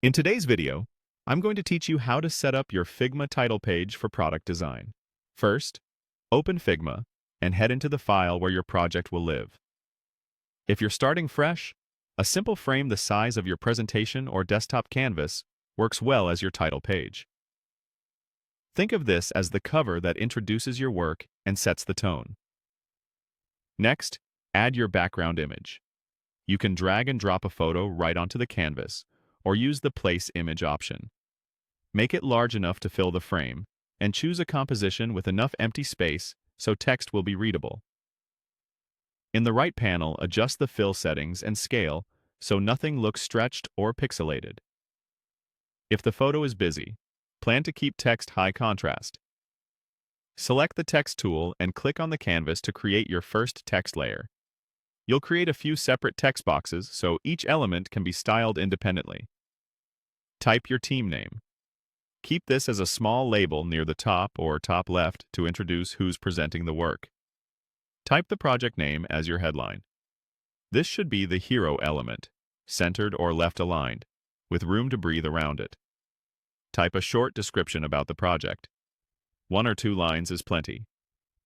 In today's video, I'm going to teach you how to set up your Figma title page for product design. First, open Figma and head into the file where your project will live. If you're starting fresh, a simple frame the size of your presentation or desktop canvas works well as your title page. Think of this as the cover that introduces your work and sets the tone. Next, add your background image. You can drag and drop a photo right onto the canvas, or use the Place Image option. Make it large enough to fill the frame, and choose a composition with enough empty space so text will be readable. In the right panel, adjust the fill settings and scale so nothing looks stretched or pixelated. If the photo is busy, plan to keep text high contrast. Select the Text tool and click on the canvas to create your first text layer. You'll create a few separate text boxes so each element can be styled independently. Type your team name. Keep this as a small label near the top or top left to introduce who's presenting the work. Type the project name as your headline. This should be the hero element, centered or left aligned, with room to breathe around it. Type a short description about the project. 1 or 2 lines is plenty.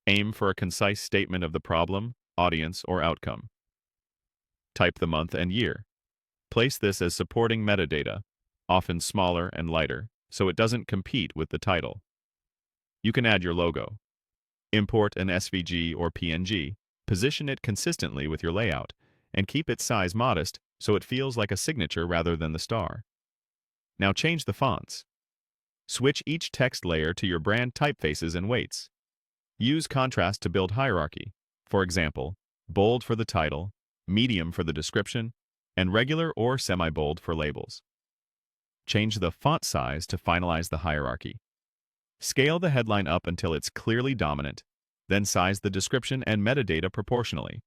Aim for a concise statement of the problem, audience, or outcome. Type the month and year. Place this as supporting metadata, often smaller and lighter, so it doesn't compete with the title. You can add your logo. Import an SVG or PNG, position it consistently with your layout, and keep its size modest so it feels like a signature rather than the star. Now change the fonts. Switch each text layer to your brand typefaces and weights. Use contrast to build hierarchy. For example, bold for the title, medium for the description, and regular or semi-bold for labels. Change the font size to finalize the hierarchy. Scale the headline up until it's clearly dominant, then size the description and metadata proportionally.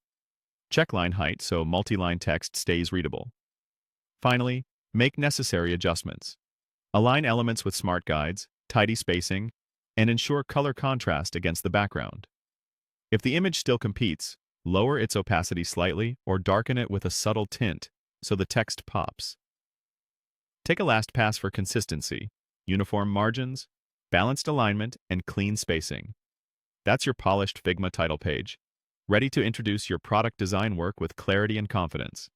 Check line height so multi-line text stays readable. Finally, make necessary adjustments. Align elements with smart guides, tidy spacing, and ensure color contrast against the background. If the image still competes, lower its opacity slightly or darken it with a subtle tint so the text pops. Take a last pass for consistency, uniform margins, balanced alignment, and clean spacing. That's your polished Figma title page, ready to introduce your product design work with clarity and confidence.